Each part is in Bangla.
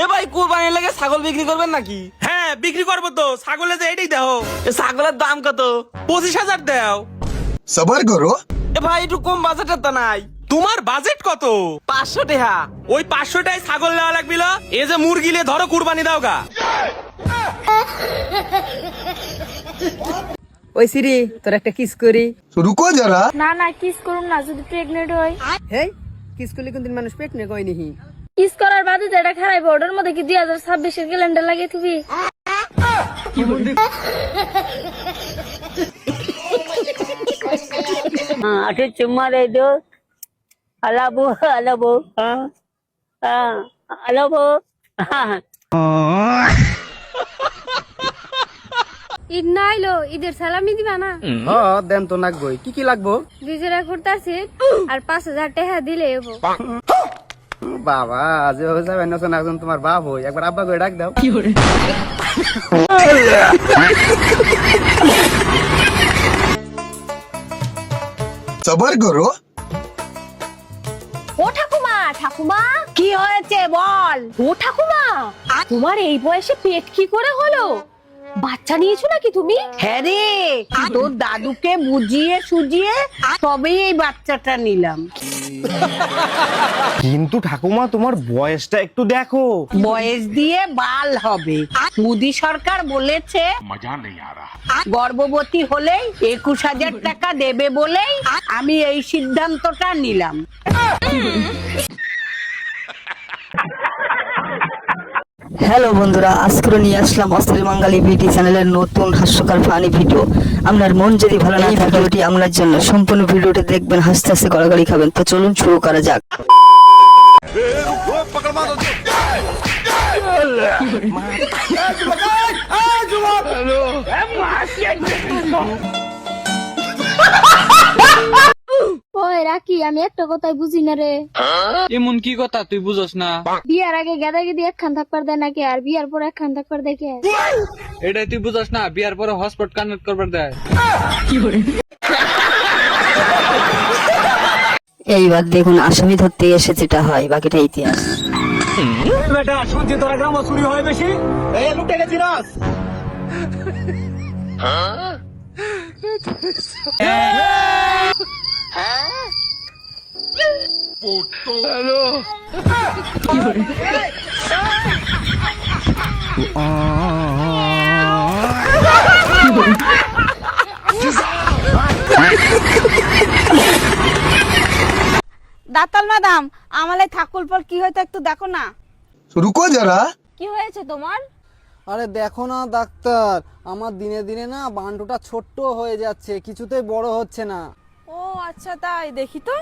এ ভাই কুরবানির লাগে ছাগল বিক্রি করবেন নাকি? হ্যাঁ বিক্রি করবো তো, ছাগলে যে এটাই দেও। ছাগলের দাম কত? 25,000 দেও। सबर करो। এ ভাই একটু কম বাজেটের তো নাই? তোমার বাজেট কত? 500 টাকা। ওই 500 টাই ছাগল নেওয়া লাগবিল। এ যে মুরগি লে ধরো কুরবানি দাও গা। ওই সিরি তোর একটা কিস করি। तो रुको जरा। না না কিস করুন না, যদি প্রেগনেন্ট হয়। হেই কিস করলে কোনদিন মানুষ পেট নে কই নিহি। কিস করার বাদে যেটা খারাপ ওটার মধ্যে কি 2026 এর ক্যালেন্ডার লাগিয়ে থুবি? আঠে চুম্মা দে দো। আলাবো আলাবো আলাবো। ঈদ না আইলো, ঈদের সালামি দিবা না? হ্যাঁ দেন তো লাগবই। কি কি লাগবো? দুজোড়া কুর্তা সেট আর 5000 টাকা দিলে এবো। বাবা আজ যাবে না শোনা, এখন তোমার বাপ হই, একবার আব্বা করে ডাক দাও। सबर करो। ও ঠাকুমা, ঠাকুমা কি হয়েছে বল? ও ঠাকুমা, তোমার এই বয়সে পেট কি করে হলো? বাচ্চা নিয়েছো নাকি তুমি? হ্যাঁ রে, তোর দাদুকে বুঝিয়ে সুজিয়ে তবেই এই বাচ্চাটা নিলাম। কিন্তু ঠাকুমা তোমার বয়সটা একটু দেখো। বয়স দিয়ে বাল হবে। মোদী সরকার বলেছে গর্ভবতী হলেই 21,000 টাকা দেবে বলেই আমি এই সিদ্ধান্তটা নিলাম। হ্যালো বন্ধুরা, আজকে নিয়ে আসলাম অস্থির বাঙালি ভিডিও চ্যানেলের নতুন হাস্যকর ফানি ভিডিও। আপনার মন যদি ভালো না থাকে ভিডিওটি আপনার জন্য। সম্পূর্ণ ভিডিওটি দেখবেন, হাসতে হাসতে গড়াগড়ি খাবেন। তো চলুন শুরু করা যাক। ওই রাকি, আমি একটা কথাই বুঝি না রে। এমন কি কথা তুই বুঝছ না? বিয়ার আগে গেদা গেদি একখান থাকবার দেয় নাকি, আর বিয়ার পর একখান থাকবার দেখে? এটাই তুই বুঝছ না? বিয়ার পরে হটস্পট কানেক্ট করবার দেয়। এইবার দেখুন আসামি ধরতে এসে যেটা হয়, বাকিটা ইতিহাস। বেটা শুনছি তোরা গ্রাম চুরি হয় বেশি। এই লুটে গেছি রাস। ডাক্তার ম্যাডাম, আমার এই ঠাকুর পর কি হয়তো একটু দেখো না। तो रुको जरा। কি হয়েছে তোমার? আরে দেখো না ডাক্তার, আমার দিনে দিনে না বান্টুটা ছোট্ট হয়ে যাচ্ছে, কিছুতেই বড় হচ্ছে না। ও আচ্ছা, তাই দেখি তো।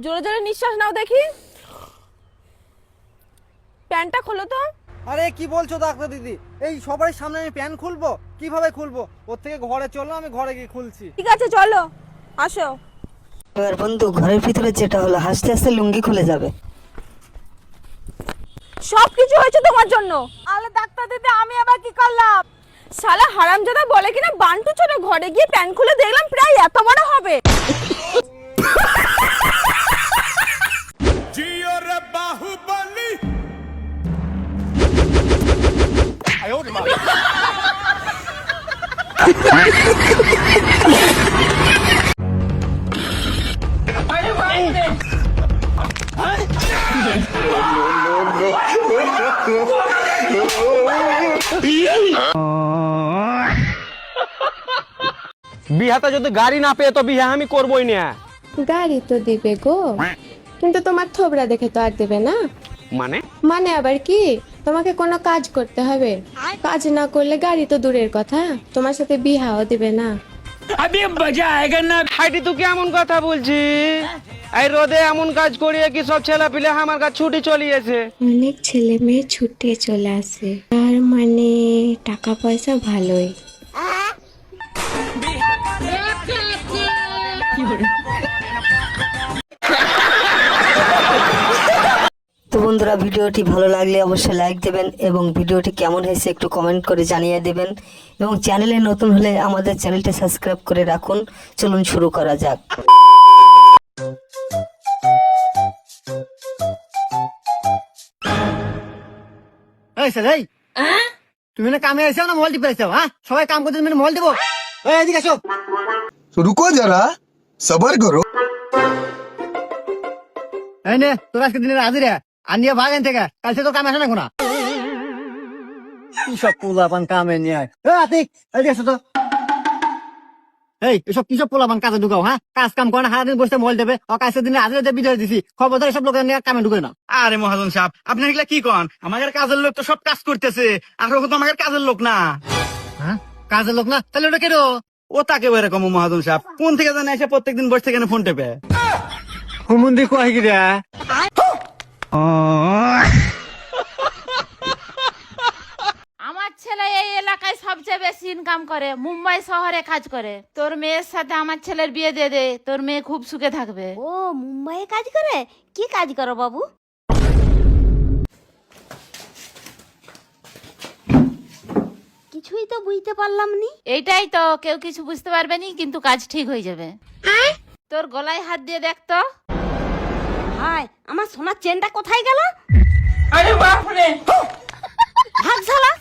জোরে জোরে নিঃশ্বাস নাও দেখি। প্যান্টটা খোলো তো। আরে কি বলছো ডাক্তার দিদি? এই সবার সামনে আমি প্যান খুলবো? কিভাবে খুলবো? ওর থেকে ঘরে চলো, আমি ঘরে গিয়ে খুলছি। ঠিক আছে চলো, আসো। এবার বন্ধু ঘরের ভিতরে যেটা হলো, হাসতে হাসতে লুঙ্গি খুলে যাবে। সবকিছু হয়েছে তোমার জন্য। আলে ডাক্তার দিদি, আমি আবার কি করলাম? শালা হারামজাদা বলে কিনা বান্টু ছোট, ঘরে গিয়ে প্যান্ট খুলে দেখলাম প্রায় এত বড় হবে। জিও রে বাহুবলি। বিহাতে যদি গাড়ি না পেয়ে তো বিহা আমি করবোই না। গাড়ি তো দিবে গো, কিন্তু তোমার থোবরা দেখে তো আর দেবে না। মানে মানে আবার কি, তোমাকে কোনো কাজ করতে হবে। কাজ না করলে গাড়ি তো দূরের কথা, তোমার সাথে বিহাও দিবে না। হাইটি তুই কেমন কথা বলছি? এই রোদে এমন কাজ করিয়ে কি সব ছেলে পিলে আমার কাছে ছুটি চলিয়েছে? অনেক ছেলে মেয়ে ছুটে চলে আসে, তার মানে টাকা পয়সা ভালোই। তো বন্ধুরা, ভিডিওটি ভালো লাগলে অবশ্যই লাইক দেবেন এবং ভিডিওটি কেমন হয়েছে একটু কমেন্ট করে জানিয়ে দেবেন এবং চ্যানেলে নতুন হলে আমাদের চ্যানেলটি সাবস্ক্রাইব করে রাখুন। চলুন শুরু করা যাক। এই ছেলে এই, তুমি না কামে এসেও না মোবাইল টিপে এসেও, হ্যাঁ? সবাই কাম করতে তুমি মোবাইল দেবো? এই এদিকে এসো। रुको जरा सबर करो এই নে তোর আজকে দিনের হাজিরা, আর নিয়ে ভাগ এখান থেকে, কাল থেকে তোর কামে আসে না কোনা। কি সব পোলাপান কামে নিয়ে আয়। আতিক এদিকে এসো তো। এই এসব কি সব পোলাপান কাজে ঢুকাও, হ্যাঁ? কাজ কাম করে না, সারাদিন বসে মোবাইল দেবে। কাজের দিনে হাজিরা দিয়ে বিদায় দিছি, খবরদার এসব লোকের নিয়ে কামে ঢুকে না। আরে মহাজন সাহেব, আপনি এগুলা কি কন? আমাদের কাজের লোক তো সব কাজ করতেছে, আর ও তো আমাদের কাজের লোক না। হ্যাঁ কাজের লোক না, তাহলে ওটা কেন? ও তাকে এরকম মহাজন সাহেব, কোন থেকে জানে এসে প্রত্যেকদিন বসে থেকে ফোন টেপে। হুমুন্দি কয় কি রে? আমার ছেলে এই এলাকায় সবচেয়ে বেশি ইনকাম করে, মুম্বাই শহরে কাজ করে। তোর মেয়ের সাথে আমার ছেলের বিয়ে দিয়ে দে, তোর মেয়ে খুব সুখে থাকবে। ও মুম্বাইয়ে কাজ করে? কি কাজ করো বাবু? কিছুই তো বুঝতে পারলাম নি। এইটাই তো, কেউ কিছু বুঝতে পারবে নি, কিন্তু কাজ ঠিক হয়ে যাবে। তোর গলায় হাত দিয়ে দেখ তো। হাই, আমার সোনার চেনটা কোথায় গেল? আরে বাপ রে, ভাগ শালা।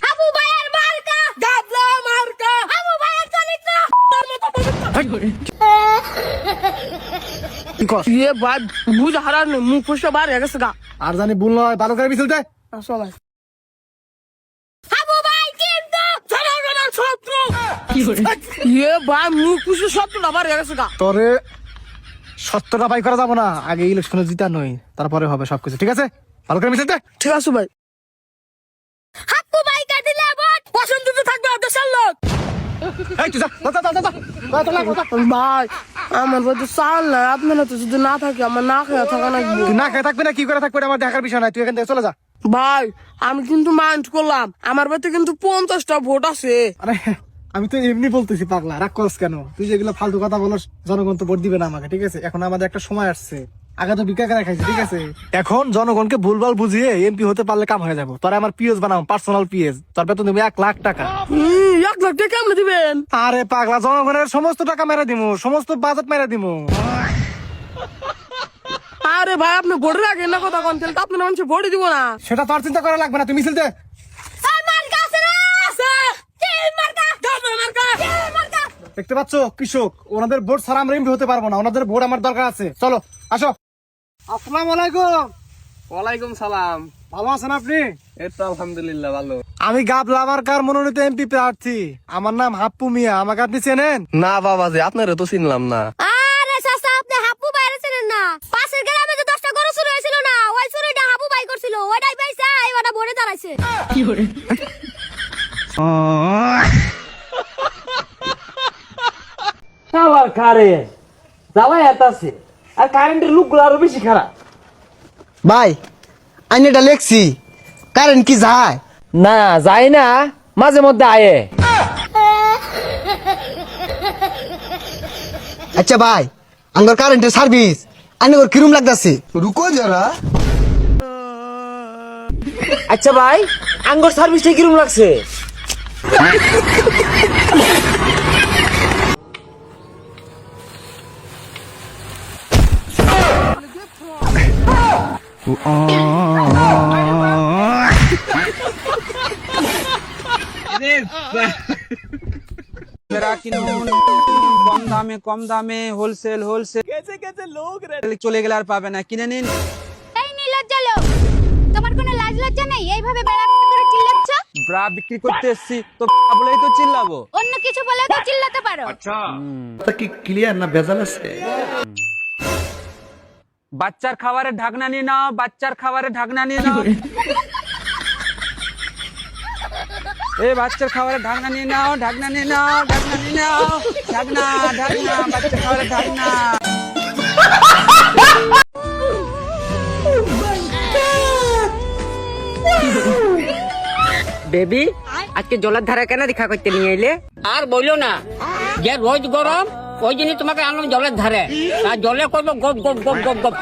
আবু ভাইয়ের মার্কা গাবলা মার্কা, আবু ভাইয়ের চরিত্র ये बात बुझ हरा ने मुंह खुश बाहर है गसगा আর জানি ভুল নয়, ভালো করে মিছিল দে। সবাই আবু ভাই কিন্তু জনগণের শত্রু কি করে ये बात मुंह खुश শত্রু বাবার है গসগা তোরে সত্যটা বাই করা যাবো না, আগে ইলেকশনে জিতা নই, তারপরে হবে সবকিছু, ঠিক আছে? ভালো করে মিছিল দে। ঠিক আছে ভাই আবু ভাই কা দিলে ভোট পছন্দ তো থাকবে দেশের লোক এই তুই যা যা যা যা ভাই আমার বাড়িতে চাল না, আপনারা তো যদি না থাকে আমার না খেয়ে থাকা লাগবে। তুই না খেয়ে থাকবি না, কি করে থাকবে আমার দেখার বিষয় নাই, তুই এখান থেকে চলে যা। ভাই আমি কিন্তু মাইন্ড করলাম, আমার বাড়িতে কিন্তু 50টা ভোট আছে। আরে আমি তো এমনি বলতেছি, পাগলা রাগ করছ কেন? তুই যেগুলো ফালতু কথা বলস, জনগণ তো ভোট দিবে না আমাকে, ঠিক আছে? এখন আমাদের একটা সময় আসছে, আগে তো ভিক্ষা করে খাইছি, ঠিক আছে? এখন জনগণকে ভুলভাল বুঝিয়ে এমপি হতে পারলে কাম হয়ে যাবো। তোরা আমার পিএস বানাও, পার্সোনাল পিএস, তোর বেতন দেবো 1 লাখ টাকা। 1 লাখ টাকা কেমনে দিবেন? আরে পাগলা, জনগণের সমস্ত টাকা মেরে দিমু, সমস্ত বাজেট মেরে দিমু। আরে ভাই আপনি ভোটের আগে না কথা কোন, তাহলে তো আপনার মানুষ ভোটই দিব না। সেটা তোর চিন্তা করা লাগবে না, তুই মিছিল দে। মার্কা আছে না? আছে তিল মার্কা, গাবলা মার্কা, তিল মার্কা। দেখতে পাচ্ছ কৃষক, ওনাদের ভোট ছাড়া আমরা এমপি হতে পারবো না, ওনাদের ভোট আমার দরকার আছে। চলো আসো। আসসালামু আলাইকুম। ওয়ালাইকুম সালাম। ভালো আছেন আপনি? এই তো আলহামদুলিল্লাহ ভালো। আমি গাবলা মার্কার মনোনীত এমপি প্রার্থী, আমার নাম হাপ্পু মিয়া, আমাকে আপনি চেনেন? না বাবাজি, আপনারা তো চিনলাম না। আরে চাচা, আপনি হাপু বাইরে ছিলেন না? পাশের গ্রামে যে 10টা গরু চুরি হয়েছিল না, ওই চুরিটা হাপু বাই করছিল, ওইটাই পাইছে, ওটা ভোটে দাঁড়াইছে। কি করে শালার কারেন্ট জ্বালা এতাছে, আর কারেন্টের লোকগুলো আরো বেশি খারাপ। ভাই আমি এটা লেখছি, কারেন্ট কি যায়? না যায় না, মাঝে মধ্যে আয়ে। আচ্ছা ভাই, আমার কারেন্টের সার্ভিস আনি ওর কিরম লাগতাছে? रुको जरा আচ্ছা ভাই, আঙ্গুর সার্ভিসটা কিরম লাগছে? কম দামে হোলসেল চলে গেলে আর পাবে না, কিনে নিন। এই নির্লজ্জা লোক, তোমার কোনো লাজ লজ্জা নেই? এইভাবে বেড়া করে চিল্লাচ্ছ? ব্রা বিক্রি করতে এসছি তো বলেই তো চিল্লাবো। অন্য কিছু বলে তো চিল্লাতে পারো। বাচ্চার খাবারের ঢাকনা নিয়ে নাও, বাচ্চার খাবারের ঢাকনা নিয়ে নাও। এই বাচ্চার খাবারের ঢাকনা নিয়ে নাও, ঢাকনা নিয়ে নাও, ঢাকনা নিয়ে নাও, ঢাকনা ঢাকনা, বাচ্চার খাবারের ঢাকনা। বেবি আজকে জলের ধারে কেন দেখা করতে নিয়ে এলে? আর বইলো না, যে রোজ গরম ওই জন্য তোমাকে আনলাম জলের ধারে, আর জলে করবো গপ গপ গপ গপ গপ।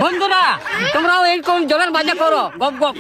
বন্ধুরা তোমরাও এইরকম জলের বাজা করো গপ গপ